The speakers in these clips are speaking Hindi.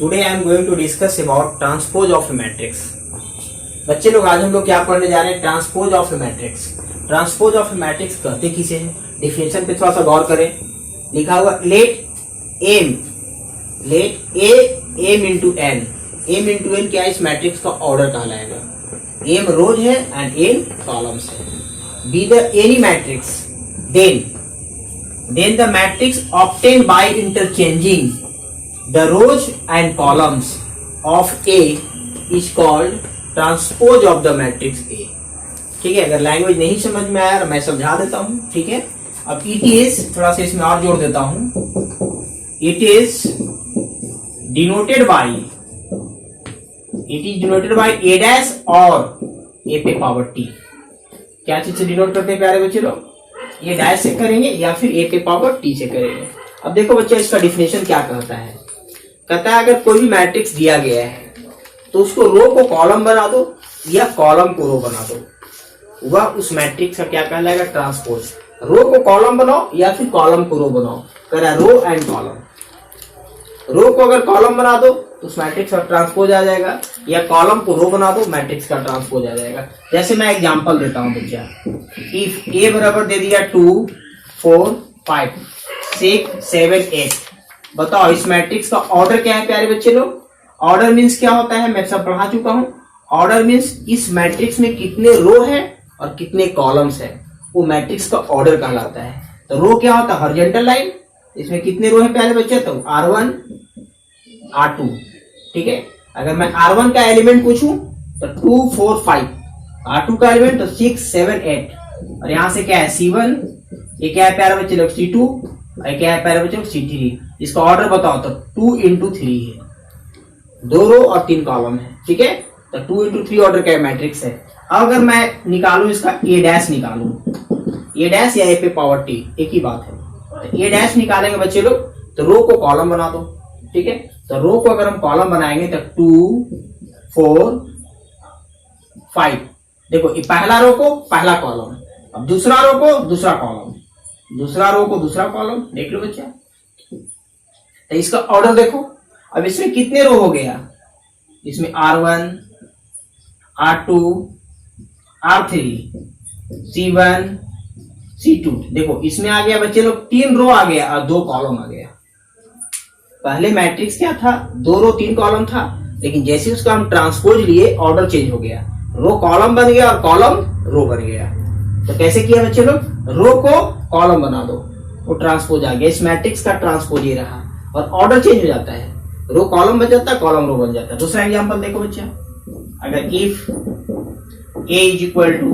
Today I am going to discuss about transpose of a matrix. बच्चे लोग आज हम लोग क्या पढ़ने जा रहे हैं? Transpose of A matrix. Transpose of A matrix कहते किसे हैं? डिफिनेशन पे थोड़ा सा गौर करें. लिखा हुआ let m into n. M into n क्या है? इस मैट्रिक्स का ऑर्डर कहलाएगा. एम रोज है एंड एन कॉलम्स है. Be the any matrix then the matrix obtained by interchanging the rows and columns of A is called transpose of the matrix A. ठीक है. अगर लैंग्वेज नहीं समझ में आया मैं समझा देता हूं. ठीक है. अब इट इज थोड़ा सा इसमें और जोड़ देता हूं. It is denoted by A dash और ए पे पावर टी. क्या चीज से डिनोट करते हैं प्यारे बच्चे लोग? ये डैश से करेंगे या फिर ए पे पावर टी से करेंगे. अब देखो बच्चे इसका डिफिनेशन क्या कहता है. कहता है अगर कोई भी मैट्रिक्स दिया गया है तो उसको रो को कॉलम बना दो या कॉलम को रो बना दो. वह उस मैट्रिक्स का क्या कहलाएगा? ट्रांसपोज. रो को कॉलम बनाओ या फिर कॉलम को रो बनाओ. कह रहा है रो एंड कॉलम. रो को अगर कॉलम बना दो तो उस मैट्रिक्स का ट्रांसपोज आ जाएगा, या कॉलम को रो बना दो मैट्रिक्स का ट्रांसपोज आ जाएगा. जैसे मैं एग्जांपल देता हूं बच्चा. इफ ए बराबर दे दिया 2 4 5 6 7 8. बताओ इस मैट्रिक्स का ऑर्डर क्या है प्यारे बच्चे लोग? ऑर्डर मीन्स क्या होता है? मैं सब पढ़ा चुका हूं. ऑर्डर मीन्स इस मैट्रिक्स में कितने रो है और कितने कॉलम्स है, वो मैट्रिक्स का ऑर्डर कहलाता है. तो रो क्या होता है? Horizontal line. इसमें कितने रो है प्यारे बच्चे? तो R1 R2. ठीक है. अगर मैं R1 का एलिमेंट पूछूं तो 2 4 5. R2 का एलिमेंट तो 6 7 8. और यहां से क्या है? C1. ये क्या है प्यारे बच्चे लोग? C2. और क्या है प्यारे बच्चे लोग? C3. इसका ऑर्डर बताओ तो 2 into 3 है. 2 रो और 3 कॉलम है. ठीक है. तो 2 into 3 ऑर्डर का मैट्रिक्स है. अब अगर मैं निकालूं इसका ए डैश निकालूं, ए डैश या ए पे पावर टी एक ही बात है. तो ए डैश निकालेंगे बच्चे लोग तो रो को कॉलम बना दो. ठीक है. तो रो को अगर हम कॉलम बनाएंगे तो 2 4 5. देखो ये पहला रो को पहला कॉलम, अब दूसरा रो को दूसरा कॉलम, दूसरा रो को दूसरा कॉलम. देख लो बच्चा. तो इसका ऑर्डर देखो. अब इसमें कितने रो हो गया? इसमें R1 R2 R3 C1 C2. देखो इसमें आ गया बच्चे लोग 3 रो आ गया और 2 कॉलम आ गया. पहले मैट्रिक्स क्या था? 2 रो 3 कॉलम था, लेकिन जैसे उसका हम ट्रांसपोज लिए ऑर्डर चेंज हो गया. रो कॉलम बन गया और कॉलम रो बन गया. तो कैसे किया बच्चे लोग? रो को कॉलम बना दो, वो ट्रांसपोज आ गया. इस मैट्रिक्स का ट्रांसपोज ये रहा और ऑर्डर चेंज हो जाता है. रो कॉलम बन जाता है, कॉलम रो बन जाता है. दूसरा एग्जांपल देखो बच्चा. अगर if a is equal to,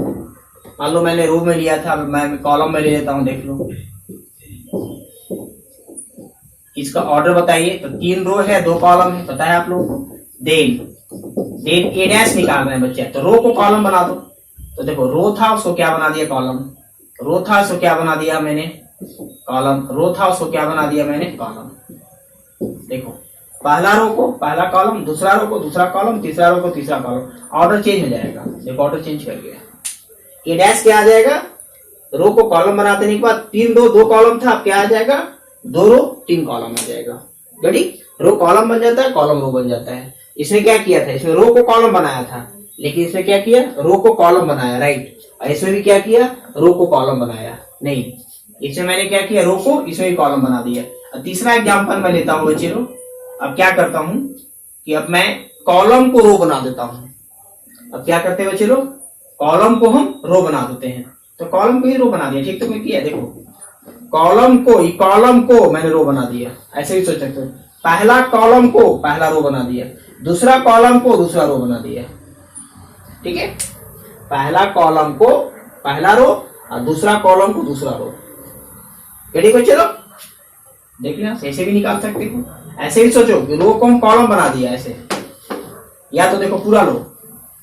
मान लो मैंने रो में लिया था, मैं कॉलम में ले लेता हूं. देख लो इसका ऑर्डर बताइए. तो 3 रो है 2 कॉलम है, पता है आप लोगों को. देन ए डैश निकालना है बच्चे. तो रो को कॉलम बना दो. तो देखो रो था उसको क्या बना दिया? कॉलम. रो था उसको क्या बना दिया मैंने? कॉलम. रो था उसको क्या बना दिया मैंने? कॉलम. देखो पहला रो को पहला कॉलम, दूसरा रो को दूसरा कॉलम, तीसरा रो को तीसरा कॉलम. ऑर्डर चेंज हो जाएगा. देखो ऑर्डर चेंज कर गया. ए डैश क्या आ जाएगा? रो को कॉलम बना देने के बाद 3 रो 2 कॉलम था, अब क्या आ जाएगा? 2 रो 3 कॉलम आ जाएगा. रेडी. रो कॉलम बन जाता है, कॉलम रो बन जाता है. इसमें क्या किया था? इसमें रो को कॉलम बनाया था, लेकिन इसमें क्या किया? रो को कॉलम बनाया. राइट. और इसमें भी क्या किया? रो को कॉलम बनाया. नहीं, इसमें मैंने क्या किया? रो को इसमें भी कॉलम बना दिया. और तीसरा एग्जांपल मैं लेता हूं बच्चे लोग. अब क्या करता हूं कि अब मैं कॉलम को रो बना देता हूं. अब क्या करते हैं बच्चे लोग? कॉलम को हम रो बना देते हैं. तो कॉलम को ही रो बना दिया. ठीक. तो मैं किया देखो कॉलम को मैंने रो बना दिया. ऐसे भी सोच सकते हो. पहला कॉलम को पहला रो बना दिया, दूसरा कॉलम को दूसरा रो बना दिया. ठीक है. पहला कॉलम को पहला रो और दूसरा कॉलम को दूसरा रो. रेडी बच्चे लोग? देख लिया. ऐसे भी निकाल सकते हो. ऐसे भी सोचो रो को हम कॉलम बना दिया ऐसे, या तो देखो पूरा लो,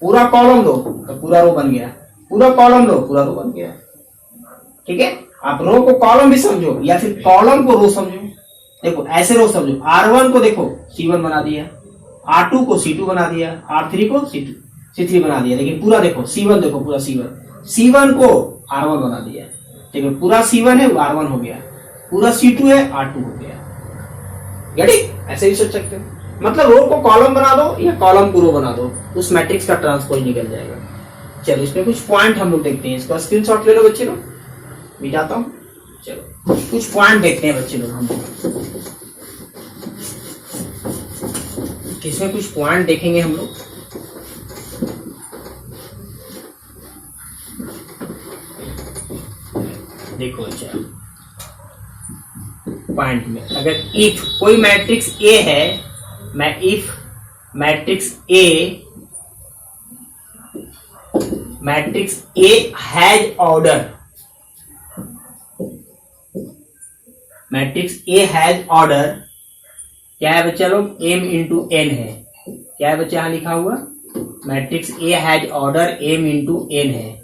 पूरा कॉलम लो तो पूरा रो बन गया, पूरा कॉलम लो पूरा रो बन गया. ठीक है. आप रो को कॉलम भी समझो या फिर कॉलम को रो समझो. देखो ऐसे रो समझो. R1 को देखो C1 बना दिया, R2 को C2 बना दिया, R3 को C3 बना दिया. लेकिन पूरा देखो C1, देखो पूरा C1 को R1 बना दिया. देखो पूरा C1 है R1 हो गया, पूरा C2 है R2 हो गया. Get it? ऐसे भी सोच सकते हो. मतलब रो को कॉलम बना दो या कॉलम को रो बना दो, उस मैट्रिक्स का ट्रांसपोज निकल जाएगा। चलो इसमें कुछ पॉइंट हम लोग देखते हैं, इसका स्क्रीनशॉट ले लो बच्चे लोग, मिटाता हूँ। चलो कुछ पॉइंट देखते हैं बच्चे लोग हम, इसमें कुछ पॉइंट देखेंगे हम लोग। देखो अच्छा पॉइंट में, अगर इफ कोई मैट्रिक्स ए है, मैं if matrix a has order, matrix a has order क्या है बच्चा लोग, m इंटू एन है। क्या है बच्चा यहां लिखा हुआ, matrix a has order m into n है,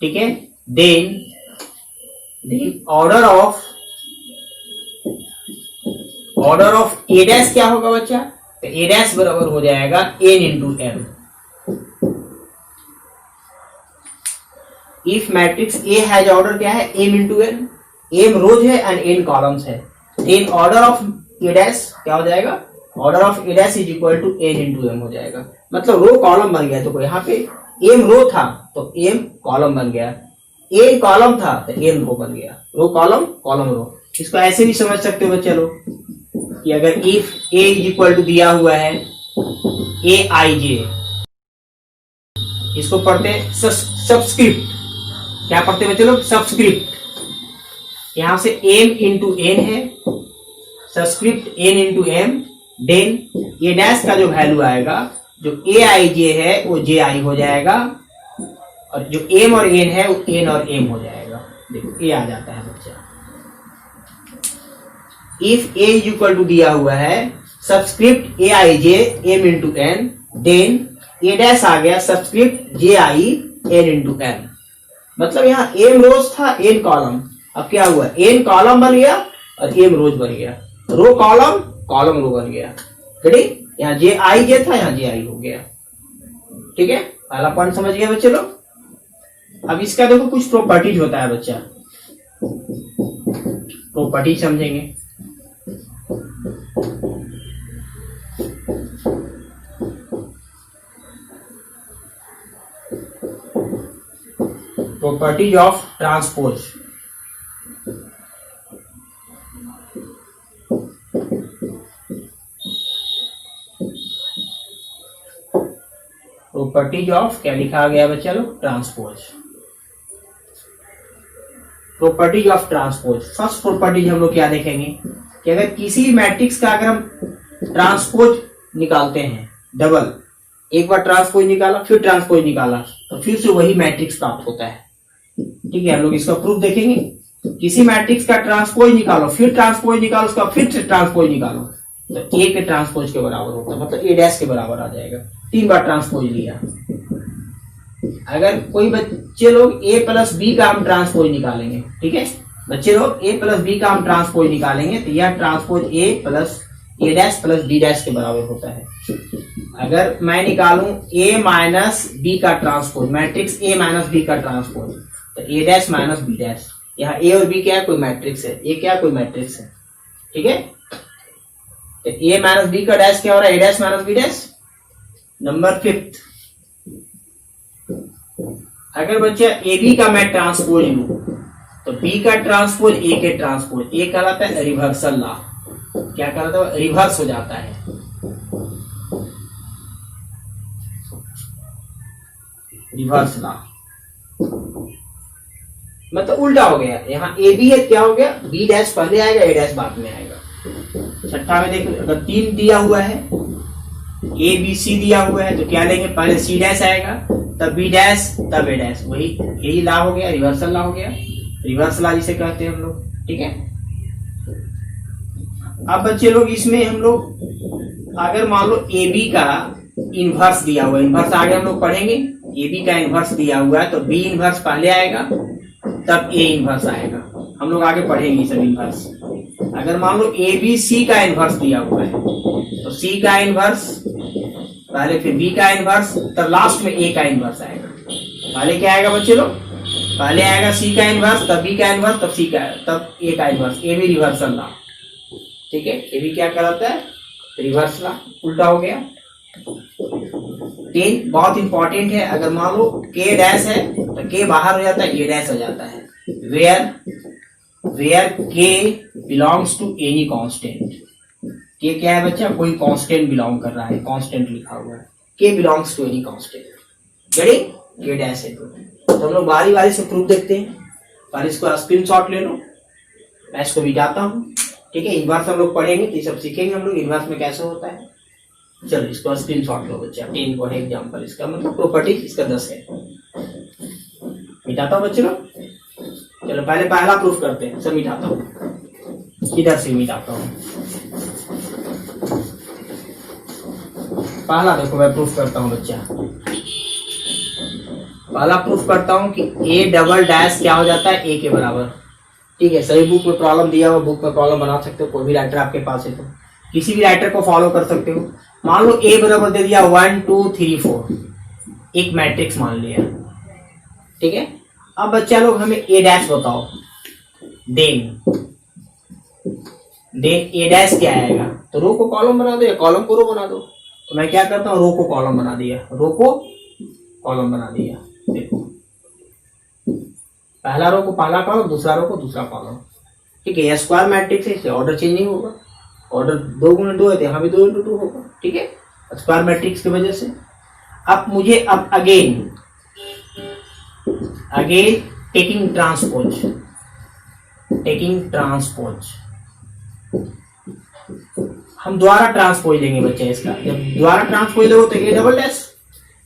ठीक है। Then order of a dash क्या होगा बच्चा, तो ए डैश बराबर हो जाएगा n into m। If matrix a has order क्या है, m into n, m rows है एंड n कॉलम्स है। Then order of a dash क्या हो जाएगा, order of a dash is equal to n into m हो जाएगा। मतलब रो कॉलम बन गया, तो यहाँ पे m रो था तो m कॉलम बन गया, a कॉलम था तो n रो बन गया, रो कॉलम कॉलम रो। इसको ऐसे भी समझ सकते हो बच्चे लोग कि अगर if a is equal to दिया हुआ है aij, इसको पढ़ते हैं सबस्क्रिप्ट। क्या पढ़ते हैं बच्चे लोग, सबस्क्रिप्ट। यहां से m इंटू n है, subscript n into m। Then A dash का जो वैल्यू आएगा, जो aij है वो ji हो जाएगा, और जो m और n है वो n और m हो जाएगा। देखो a आ जाता है बच्चा। If a is equal to दिया हुआ है subscript aij m into n, then a dash आ गया subscript ji n into m। मतलब यहाँ m रोज था n कॉलम, अब क्या हुआ, n कॉलम बन गया और m रोज बन गया, रो कॉलम कॉलम रो बन गया। ठीक, यहाँ ji था, यहाँ ji हो गया। ठीक है, पहला पॉइंट समझ गया बच्चे लोग। अब इसका देखो कुछ प्रॉपर्टीज होता है बच्चा, प्रॉपर्टीज समझेंगे। Properties of transpose. Properties of क्या लिखा गया बच्चा लोग, transpose. Properties of transpose, first properties हम लोग क्या देखेंगे कि अगर किसी मैट्रिक्स का अगर हम ट्रांसपोज निकालते हैं डबल, एक बार ट्रांसपोज निकाला फिर ट्रांसपोज निकाला तो फिर से वही मैट्रिक्स प्राप्त होता है। ठीक है, हम लोग इसका प्रूफ देखेंगे। किसी मैट्रिक्स का ट्रांसपोज निकालो, फिर ट्रांसपोज निकालो, उसका फिर से ट्रांसपोज निकालो, तो ए के ट्रांसपोज के बराबर होता है, मतलब ए डैश के बराबर आ जाएगा। 3 बार ट्रांसपोज लिया। अगर कोई बच्चे लोग a प्लस बी का हम ट्रांसपोज निकालेंगे, ठीक है बच्चे लोग, a प्लस बी का हम ट्रांसपोज निकालेंगे तो यह transpose a plus a dash plus B dash के बराबर होता है। अगर मैं निकालूं a माइनस बी का transpose, matrix a minus B का ट्रांसपोज, तो a dash minus B dash, यहाँ ए और बी क्या है, कोई मैट्रिक्स है, ए क्या कोई मैट्रिक्स है। ठीक है, तो ए माइनस बी का डैश क्या हो रहा है, A dash minus B dash. Number 5, अगर बच्चा ए बी का मैं ट्रांसपोज लूं तो बी का ट्रांसपोज ए के ट्रांसपोज, ए कहलाता है रिवर्सल लॉ। क्या कहलाता है, रिवर्स हो जाता है। रिवर्स लॉ मतलब उल्टा हो गया, यहाँ ए बी है, क्या हो गया, बी डैश पहले आएगा, ए डैश बाद में आएगा। छठा में देखो, अगर 3 दिया हुआ है, ए बी सी दिया हुआ है, तो क्या लेंगे, पहले सी डैश आएगा, तब बी डैश, तब ए डैश, वही यही लॉ हो गया, रिवर्सल लॉ हो गया, रिवर्स लॉ जिसे कहते हैं हम लोग। ठीक है, अब बच्चे लोग इसमें हम लोग अगर मान लो ए बी का इनवर्स दिया हुआ है, इनवर्स आगे हम लोग पढ़ेंगे, ए बी का इनवर्स दिया हुआ है तो बी इनवर्स पहले आएगा तब ए इनवर्स आएगा, हम लोग आगे पढ़ेंगे सब इनवर्स। अगर मान लो ए बी सी का इनवर्स दिया हुआ है तो सी का इनवर्स पहले, फिर बी का इनवर्स, तब लास्ट में ए का इनवर्स आएगा। पहले क्या आएगा बच्चे लोग, पहले आएगा सी का इनवर्स, तब बी का इनवर्स, तब सी का, तब ए का inverse, a b reversal law. ठीक है, ए बी क्या कहलाता है, रिवर्स ला, उल्टा हो गया। 10 बहुत इंपॉर्टेंट है, अगर मान लो k डैश है तो k बाहर हो जाता है, a डैश हो जाता है। Where k belongs to any constant, k क्या है बच्चा, कोई कांस्टेंट बिलोंग कर रहा है, कांस्टेंट लिखा हुआ है, k belongs to any constant, ready, k dash है तो हम लोग बारी बारी से प्रूफ देखते हैं। पर इसको स्क्रीनशॉट ले लो, मैं इसको मिटाता हूँ, ठीक है। इनवर्स हम लोग पढ़ेंगे तो सब सीखेंगे हम लोग इनवर्स में कैसे होता है। चलो इसको स्क्रीनशॉट लो बच्चा, 10 को एग्जांपल, इसका मतलब प्रॉपर्टी इसका 10 है। मिटाता हूँ बच्चे लोग, चलो पहले पहला प्रूफ करते हैं, सब मिटाता हूँ, इधर से मिटाता हूँ। पहला देखो मैं प्रूफ करता हूँ बच्चा, पहला प्रूफ करता हूँ कि a डबल डैश क्या हो जाता है, a के बराबर, ठीक है। सभी बुक में प्रॉब्लम दिया हुआ, बुक में प्रॉब्लम बना सकते हो, कोई भी राइटर आपके पास है तो किसी भी राइटर को फॉलो कर सकते हो। मान लो a बराबर दे दिया 1 2 3 4, एक मैट्रिक्स मान लिया, ठीक है। अब बच्चा लोग हमें a डैश बताओ, देन a डैश क्या आएगा, तो रो को कॉलम बना दो या कॉलम को रो बना दो। तो मैं क्या करता हूँ, रो को कॉलम बना दिया, रो को कॉलम बना दिया। देखो पहला रो को पहला कॉलम, दूसरा रो को दूसरा कॉलम, ठीक है। स्क्वायर मैट्रिक्स है इसलिए ऑर्डर चेंज नहीं होगा, ऑर्डर 2 गुना 2 है तो यहाँ भी 2 × 2 होगा, ठीक है, स्क्वायर मैट्रिक्स की वजह से। अब मुझे अब अगेन टेकिंग ट्रांसपोज हम द्वारा ट्रांसपोज लेंगे बच्चे इसका। जब द्वारा ट्रांसपोज लोगे तो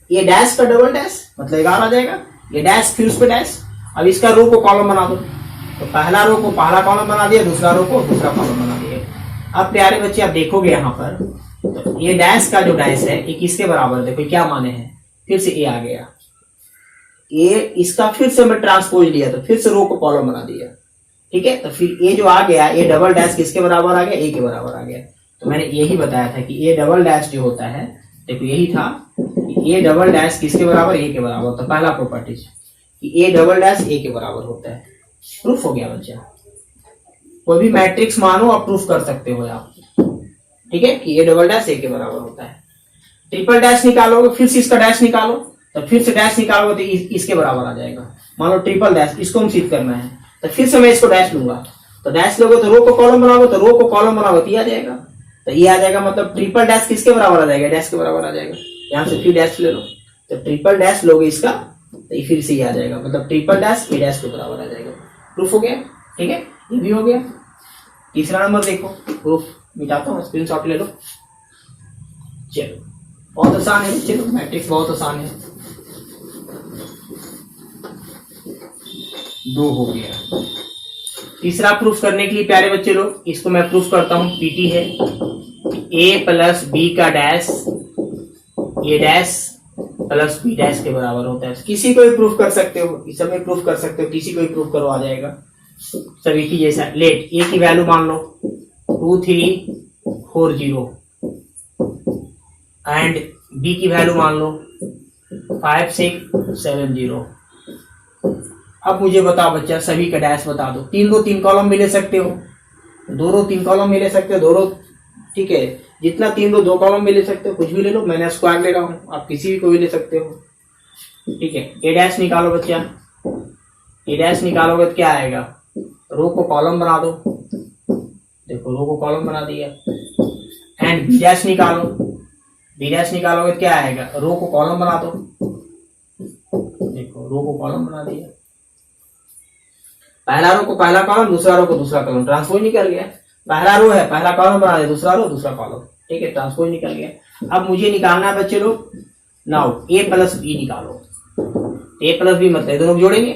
ये डैश का डबल डैश मतलब 11 आ जाएगा, ये डैश फिर उस पे डैश। अब इसका रो को कॉलम बना दो, तो पहला रो को पहला कॉलम बना दिया, दूसरा रो को दूसरा कॉलम बना दिया। अब प्यारे बच्चे आप देखोगे यहाँ पर, तो ये डैश का जो डैश है ये किसके बराबर, देखो क्या माने हैं, फिर से ए आ गया, ये इसका फिर से मैं ट्रांसपोज लिया तो फिर से रो को कॉलम बना दिया, ठीक है। तो फिर ये जो आ गया, ये डबल डैश किसके बराबर आ गया, ए के बराबर आ गया। तो मैंने यही बताया था कि ये डबल डैश जो होता है, देखो यही था, ये डबल डैश किसके बराबर, ए के बराबर होता है। पहला प्रॉपर्टी कि ए डबल डैश ए के बराबर होता है, प्रूफ हो गया बच्चा। कोई भी मैट्रिक्स मानो और प्रूफ कर सकते हो आप, ठीक है, कि ए डबल डैश ए के बराबर होता है। ट्रिपल डैश निकालोगे, फिर से इसका डैश निकालो, तो फिर से डैश निकालोगे तो इसके बराबर आ जाएगा। मान लो ट्रिपल डैश, इसको हम सिद्ध करना है तो फिर से मैं इसको डैश लूंगा, तो डैश लोगे तो रो को कॉलम बनाओगे, तो रो को कॉलम बनाओगे तो ये आ जाएगा, तो ये आ जाएगा, मतलब ट्रिपल डैश किसके बराबर आ जाएगा, डैश के बराबर आ जाएगा। यहाँ से फिर डैश ले लो, तो ट्रिपल डैश लोगे इसका तो ये फिर से ये आ जाएगा, मतलब ट्रिपल डैश ए डैश के बराबर आ जाएगा। प्रूफ हो गया, ठीक है, ये भी हो गया। तीसरा नंबर देखो, प्रूफ मिटाता हूँ, स्क्रीनशॉट ले लो। चलो बहुत आसान है, चलो मैट्रिक्स बहुत आसान है, 2 हो गया। तीसरा प्रूफ करने के लिए प्यारे बच्चे लोग, इसको मैं प्रूफ करता हूं, पीटी है, a प्लस बी का डैश ए डैश प्लस बी डैश के बराबर होता है। किसी को भी प्रूफ कर सकते हो, इस समय प्रूफ कर सकते हो, किसी को भी प्रूफ करो, आ जाएगा सभी की जैसा। लेट ए की वैल्यू मान लो 2 3 4 0 एंड बी की वैल्यू मान लो 5 6 7 0। अब मुझे बताओ बच्चा, सभी का डैश बता दो। 3 रो 3 कॉलम भी ले सकते हो, 2 रो 3 कॉलम भी ले सकते हो, 2 रो, ठीक है, जितना 3 रो 2 कॉलम भी ले सकते हो, कुछ भी ले लो, मैंने स्क्वायर ले रहा हूं, आप किसी भी को भी ले सकते हो, ठीक है। ए डैश निकालो बच्चा, ए डैश निकालोगे तो क्या आएगा, रो को कॉलम बना दो, देखो रो को कॉलम बना दिया। एंड बी डैश निकालो, बी डैश निकालोगे तो क्या आएगा, रो को कॉलम बना दो, देखो रो को कॉलम बना दिया। पहला रो को पहला कॉलम, दूसरा रो को दूसरा कॉलम, ट्रांसपोज निकल गया। पहला रो है, पहला कॉलम बना दिया, दूसरा रो दूसरा कॉलम, ठीक है, ट्रांसपोज निकल गया। अब मुझे निकालना है बच्चे लोग, नाउ ए प्लस बी निकालो। ए प्लस बी मतलब दोनों को जोड़ेंगे,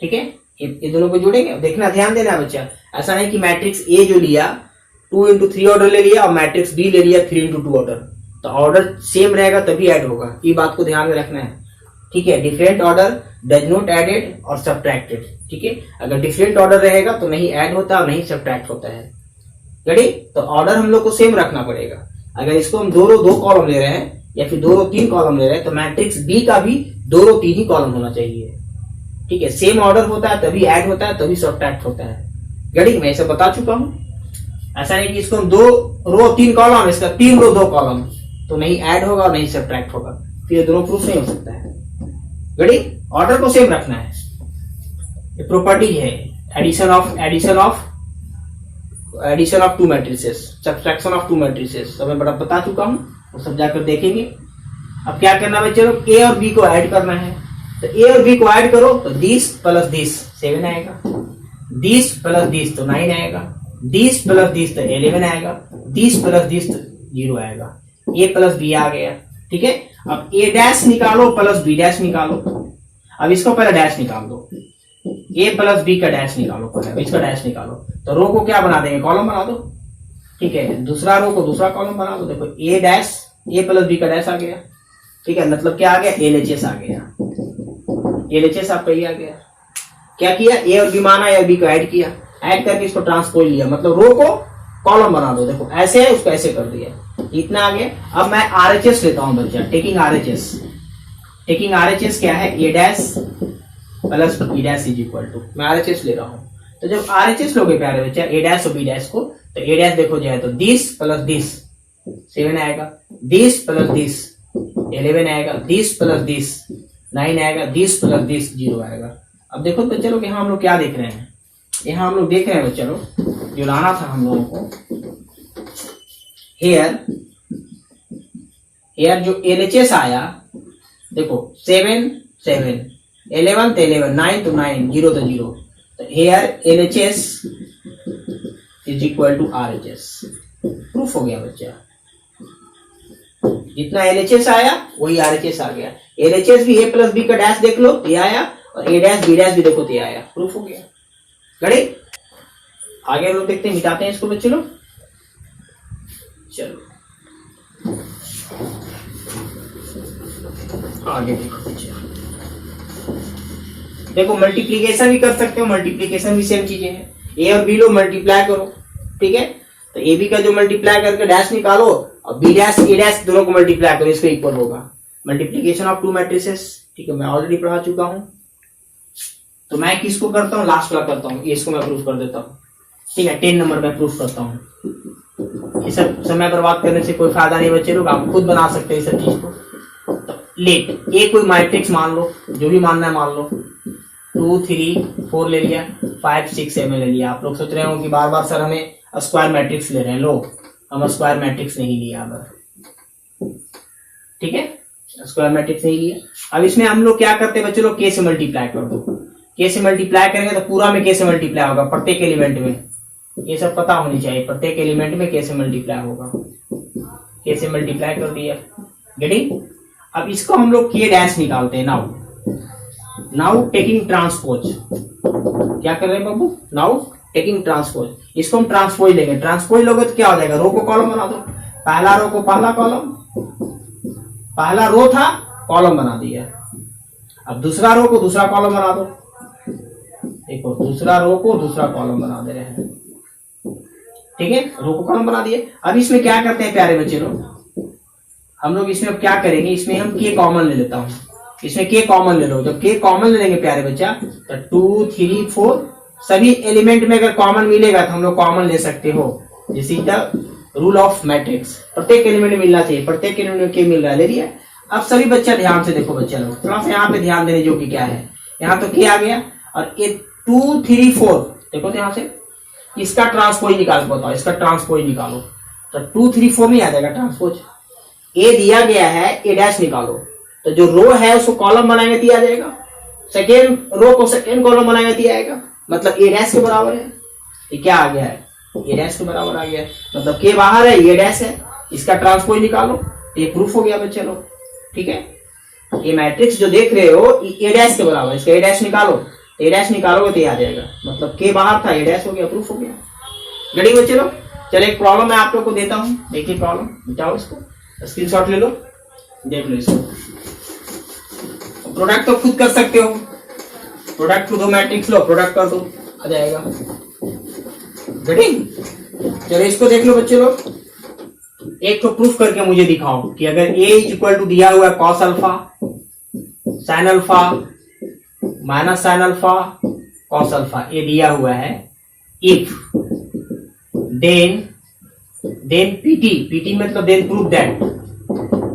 ठीक है, ये दोनों को जोड़ेंगे। देखना, ध्यान देना बच्चा, ऐसा नहीं कि मैट्रिक्स ए जो लिया 2 × 3 ऑर्डर ले लिया और मैट्रिक्स बी ले लिया 3 × 2 ऑर्डर, तो ऑर्डर सेम रहेगा तभी ऐड होगा, ये बात को ध्यान में रखना है, ठीक है। Different order does not added और सब्ट्रैक्टेड, ठीक है। अगर डिफरेंट ऑर्डर रहेगा तो नहीं ऐड होता और नहीं सब्ट्रैक्ट होता है, रेडी। तो ऑर्डर हम लोग को सेम रखना पड़ेगा। अगर इसको हम 2 रो 2 कॉलम ले रहे हैं या फिर 2 रो 3 कॉलम ले रहे हैं, तो मैट्रिक्स बी का भी 2 रो 3 ही कॉलम होना चाहिए, ठीक है। सेम ऑर्डर होता है तभी ऐड होता है, तभी सब्ट्रैक्ट होता है, रेडी। मैं इसे बता चुका हूं। ऐसा नहीं कि इसको हम 2 रो 3 कॉलम, इसका 3 रो 2 कॉलम, तो नहीं ऐड होगा और नहीं सब्ट्रैक्ट होगा, तो ये दोनों प्रूफ नहीं हो सकता है। गड़ी ऑर्डर को सेम रखना है, ये प्रॉपर्टी है addition of 2 matrices, subtraction of 2 matrices, सब मैं बड़ा बता चुका हूं, वो सब जाकर देखेंगे। अब क्या करना है चलो, ए और बी को ऐड करना है, तो ए और बी को ऐड करो तो दिस प्लस दिस 7 आएगा, दिस प्लस दिस तो 9 आएगा, दिस प्लस दिस तो 11 आएगा, दिस प्लस दिस तो 0 आएगा, ए प्लस बी आ गया। ठीक है, अब ए डैश निकालो प्लस बी डैश निकालो। अब इसको पहले डैश निकाल दो, ए प्लस बी का डैश निकालो, पहले इसका डैश निकालो, तो रो को क्या बना देंगे, कॉलम बना दो। ठीक है, दूसरा रो को दूसरा कॉलम बना दो। देखो ए डैश, ए प्लस बी का डैश आ गया। ठीक है, मतलब क्या आ गया, एलएचएस आ गया, एलएचएस आपका ये आ गया। क्या किया, ए और बी माना, ए और बी को ऐड किया, ऐड करके इसको ट्रांसपोज लिया, मतलब रो को कॉलम बना दो। देखो ऐसे है, उसको ऐसे कर दिया, इतना आ गया। अब मैं आरएचएस लेता हूं बच्चा, टेकिंग आरएचएस। टेकिंग आरएचएस क्या है, A dash plus B dash is equal to, मैं आरएचएस ले रहा हूं। तो जब आरएचएस लोगे प्यारे बच्चा ए डैश और बी डैश को, तो ए डैश देखो जाए तो दिस प्लस दिस 7 आएगा, दिस प्लस दिस 11 आएगा, दिस प्लस दिस 9 आएगा, दिस प्लस दिस 0 आएगा। अब देखो तो चलो यहाँ हम लोग क्या देख रहे हैं, यहाँ हम लोग देख रहे हैं बच्चा लोग, जो लाना था हम लोगों को हेयर जो एलएचएस आया, देखो 7 7 11 तो 11, 9 तो 9, 0 तो 0, तो here LHS is equal to RHS. Proof हो गया बच्चा, जितना एलएचएस आया वही आरएचएस आ गया। एलएचएस भी ए प्लस बी का डैश देख लो, ये आया, और ए डैश बी डैश भी देखो तो ये आया, प्रूफ हो गया। गड़े आगे लोग देखते हैं, मिटाते हैं इसको बच्चे लोग। चलो आगे देखो बच्चे, देखो मल्टीप्लीकेशन भी कर सकते हो, मल्टीप्लीकेशन भी सेम चीजें हैं। ए और बी लो मल्टीप्लाई करो, ठीक है, तो ए बी का जो मल्टीप्लाई करके डैश निकालो, और बी डैश ए डैश दोनों को मल्टीप्लाई करो, इसको इक्वल होगा मल्टीप्लीकेशन ऑफ 2 मैट्रिसेस। ठीक है, मैं ऑलरेडी पढ़ा चुका हूं, तो मैं किसको करता हूँ, लास्ट वाला करता हूँ, इसको मैं प्रूफ कर देता हूँ। ठीक है, 10 नंबर में प्रूफ करता हूँ। ये सब समय बर्बाद करने से कोई फायदा नहीं बच्चे लोग, आप खुद बना सकते हैं इस सब चीज को। तो लेट ए कोई मैट्रिक्स मान लो, जो भी मानना है मान लो, 2 3 4 ले लिया, 5 6 7 ले लिया। आप लोग सोच रहे हो कि बार बार सर हमें स्क्वायर मैट्रिक्स ले रहे हैं, लो हम स्क्वायर मैट्रिक्स नहीं लिया अब। ठीक है, स्क्वायर मैट्रिक्स नहीं लिया। अब इसमें हम लोग क्या करते हैं बच्चे लोग, के से मल्टीप्लाई कर दो, के से मल्टीप्लाई करेंगे तो पूरा में के से मल्टीप्लाई होगा, प्रत्येक एलिमेंट में, ये सब पता होनी चाहिए, प्रत्येक एलिमेंट में के से मल्टीप्लाई होगा। के से मल्टीप्लाई कर दिया, गेटिंग। अब इसको हम लोग के डैश निकालते हैं। नाउ टेकिंग ट्रांसपोज, क्या कर रहे हैं बाबू, नाउ टेकिंग ट्रांसपोज, इसको हम ट्रांसपोज लेंगे। ट्रांसपोज लोगे तो क्या हो जाएगा, रो को कॉलम बना दो, पहला रो को पहला कॉलम, पहला रो था कॉलम बना दिया। अब दूसरा रो को दूसरा कॉलम बना दो, देखो दूसरा रो को दूसरा कॉलम बना दे रहे हैं। ठीक है, रो को कॉलम बना दिए। अब इसमें क्या करते हैं प्यारे बच्चे लोग, हम लोग इसमें अब क्या करेंगे, इसमें हम के कॉमन ले लेता हूं, इसमें के कॉमन ले लो। जब के कॉमन ले लेंगे प्यारे बच्चा, तो 2 3 4 सभी एलिमेंट में अगर कॉमन मिलेगा तो हम लोग कॉमन ले सकते हो। This is the rule of matrix, प्रत्येक एलिमेंट में मिलना चाहिए, प्रत्येक एलिमेंट में के मिल रहा है, ले लिया। अब सभी बच्चा ध्यान से देखो बच्चा लोग, थोड़ा सा यहाँ पे ध्यान देने जो कि क्या है, यहाँ तो के आ गया, और ये 2 3 4 देखो तो यहाँ से इसका ट्रांसपोज निकाल के बताओ, इसका ट्रांसपोज निकालो, तो 2 3 4 नहीं आ जाएगा ट्रांसपोज। ए दिया गया है, ए डैश निकालो, तो जो रो है उसको कॉलम बनाएंगे दिया जाएगा, सेकेंड रो को सेकेंड कॉलम बनाएंगे दिया जाएगा, मतलब ए डैश के बराबर है। ये क्या आ गया है, ए डैश के बराबर आ गया है, मतलब के बाहर है, ए डैश है, इसका ट्रांसपोज निकालो, ये प्रूफ हो गया बच्चे लोग। ठीक है, ये मैट्रिक्स जो देख रहे हो ए डैश के बराबर, इसका ए डैश निकालो, ए डैश निकालोगे तो ये आ जाएगा, मतलब के बाहर था, ए डैश हो गया, प्रूफ हो गया। गड़ी बच्चे लोग, चलो एक प्रॉब्लम मैं आप लोग को देता हूं, देखिए प्रॉब्लम, मिटाओ इसको, स्क्रीनशॉट ले लो, देख लो इसको। प्रोडक्ट तो खुद कर सकते हो, प्रोडक्ट खुद हो, मैट्रिक्स लो, प्रोडक्ट कर दो, आ जाएगा। गटिंग, चलो इसको देख लो बच्चे लोग, एक तो प्रूफ करके मुझे दिखाओ कि अगर a इज इक्वल टू दिया हुआ है cos alpha sine alpha minus sine alpha cos alpha, ये दिया हुआ है, इफ देन पीटी मतलब then prove that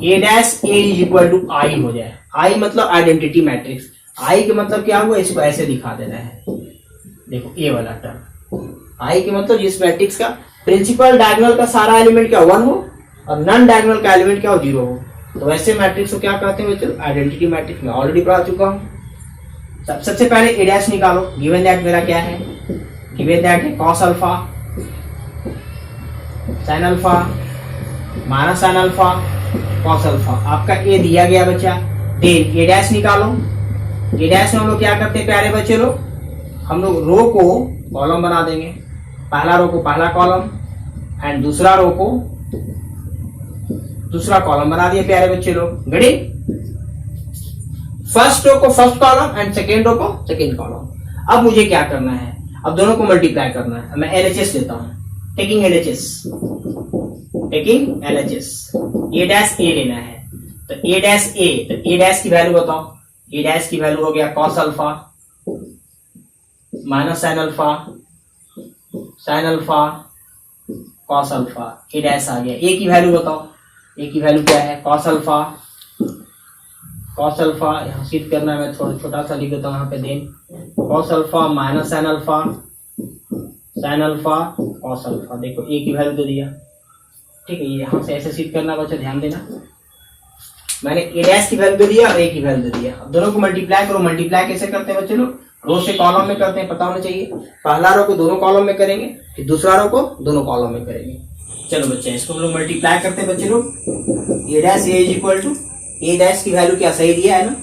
A dash A is equal to I हो जाए। आई मतलब आइडेंटिटी मैट्रिक्स। आई के मतलब क्या हुआ, इसको ऐसे दिखा देना है, देखो ए वाला टर्म। आई के मतलब जिस मैट्रिक्स का प्रिंसिपल डायगोनल का सारा एलिमेंट क्या 1 हो और नॉन डायगोनल का एलिमेंट क्या हो 0 हो, तो वैसे मैट्रिक्स को क्या कहते हैं बच्चों, आइडेंटिटी मैट्रिक्स। में ऑलरेडी पढ़ा चुका हूं। सबसे पहले ए डैश निकालो। गिवन दैट मेरा क्या है, गिवन दैट है cos alpha sine alpha minus sine alpha cos alpha. आपका ए दिया गया बच्चा। देन ए डैश निकालो। ए डैश में हम लोग क्या करते हैं प्यारे बच्चे लोग, हम लोग रो को कॉलम बना देंगे। पहला रो को पहला कॉलम एंड दूसरा रो को दूसरा कॉलम बना दिया प्यारे बच्चे लोग। गड़ी फर्स्ट रो को first column and second row को सेकेंड कॉलम। अब मुझे क्या करना है, अब दोनों को मल्टीप्लाई करना है। मैं एलएचएस लेता हूं, टेकिंग एलएचएस ए डैश ए लेना है। तो ए डैश ए, तो ए डैश की वैल्यू बताओ। ए डैश की वैल्यू हो गया cos alpha minus sine alpha cos alpha. A dash आ गया। ए की वैल्यू बताओ। ए की वैल्यू क्या है, कॉस अल्फा यहां सिद्ध करना है, मैं थोड़ा छोटा सा लिख देता हूं यहाँ पे। Then cos alpha minus sine alpha cos alpha. देखो ए की वैल्यू दे दिया, ठीक है। यहां से ऐसे सिद्ध करना बच्चा, ध्यान देना। मैंने ए डैश की वैल्यू दे दिया और ए की वैल्यू दे दिया। अब दोनों को मल्टीप्लाई करो। मल्टीप्लाई कैसे करते हैं बच्चे लोग, रो से कॉलम में करते हैं, पता होना चाहिए। पहला रो को दोनों कॉलम में करेंगे, फिर दूसरा रो को दोनों कॉलम में करेंगे। चलो बच्चे इसको हम लोग मल्टीप्लाई करते हैं बच्चे लोग। A dash A is equal to, A dash की वैल्यू क्या सही दिया है ना,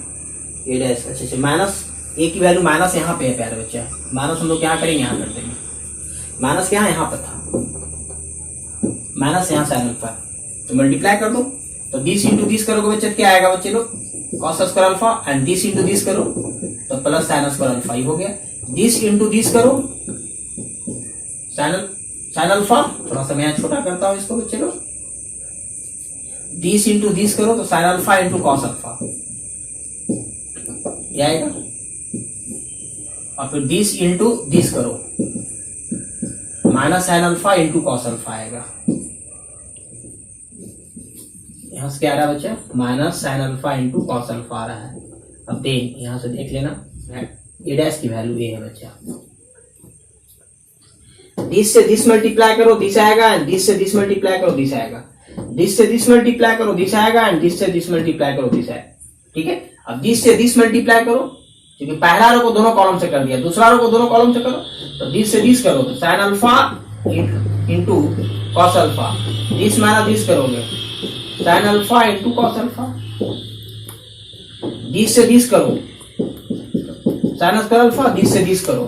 ए डैश अच्छा माइनस ए की वैल्यू माइनस यहाँ पे है प्यारे बच्चा। माइनस हम लोग क्या करेंगे, यहाँ कर देंगे। माइनस क्या है, यहाँ पर था माइनस, यहाँ साइन अल्फा। तो मल्टीप्लाई कर दो। तो दिस इंटू दिस करोगे बच्चे क्या आएगा बच्चे लोग, cos square alpha and this into this करो तो प्लस साइन स्क्वायर अल्फा ही हो गया। दिस इंटू दिस करो साइन अल्फा, थोड़ा सा मैं छोटा करता हूं इसको बच्चे लोग। दिस इंटू दिस करो तो sine alpha into cos alpha ये आएगा। और फिर दिस इंटू दिस करो minus sine alpha into cos alpha आएगा। यहां से क्या आ रहा है बच्चा, minus sine alpha into cos alpha आ रहा है। अब देख यहां से देख लेना, ए डैश की वैल्यू ए है बच्चा। दिस से दिस मल्टीप्लाई करो दिस आएगा एंड दिस से दिस मल्टीप्लाई करो दिस आएगा। दिस से दिस मल्टीप्लाई करो दिस आएगा एंड दिस से दिस मल्टीप्लाई करो दिस आएगा, ठीक है। अब दिस से दिस मल्टीप्लाई करो, क्योंकि पहला रो को दोनों कॉलम से कर दिया, दूसरा रो को दोनों कॉलम से करो। तो दिस से दिस करो तो sine alpha into cos alpha. This minus this करोगे sine alpha into cos alpha. This से दिस करो साइन स्क्वायर अल्फा, दिस से दिस करो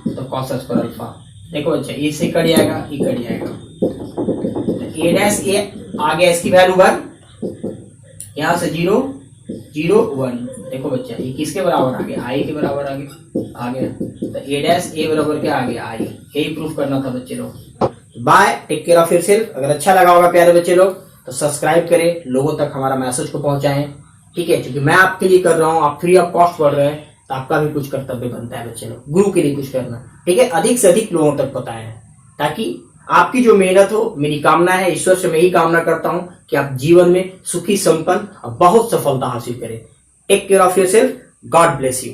तो कॉस स्क्वायर अल्फा। देखो अच्छा ए से कट जाएगा, ई कट जाएगा। ए डैश ए आ गया, इसकी वैल्यू 1, यहां से 0 0 1। देखो बच्चा ये किसके बराबर आ गया, आई के बराबर आ गया। तो ए डैश ए बराबर क्या आ गया, आई। यही प्रूफ करना था बच्चे लोग। Bye, take care of yourself. अगर अच्छा लगा होगा प्यारे बच्चे लोग तो सब्सक्राइब करें, लोगों तक हमारा मैसेज को पहुंचाएं, ठीक है। क्योंकि मैं आपके लिए कर रहा हूं, आप फ्री ऑफ कॉस्ट पढ़ रहे हैं, तो आपका भी कुछ कर्तव्य बनता है बच्चे लोग, गुरु के लिए कुछ करना, ठीक है। अधिक से अधिक लोगों तक बताएं, ताकि आपकी जो मेहनत हो, मेरी कामना है, ईश्वर से मैं ही कामना करता हूं कि आप जीवन में सुखी संपन्न और बहुत सफलता हासिल करें। Take care of yourself, God bless you.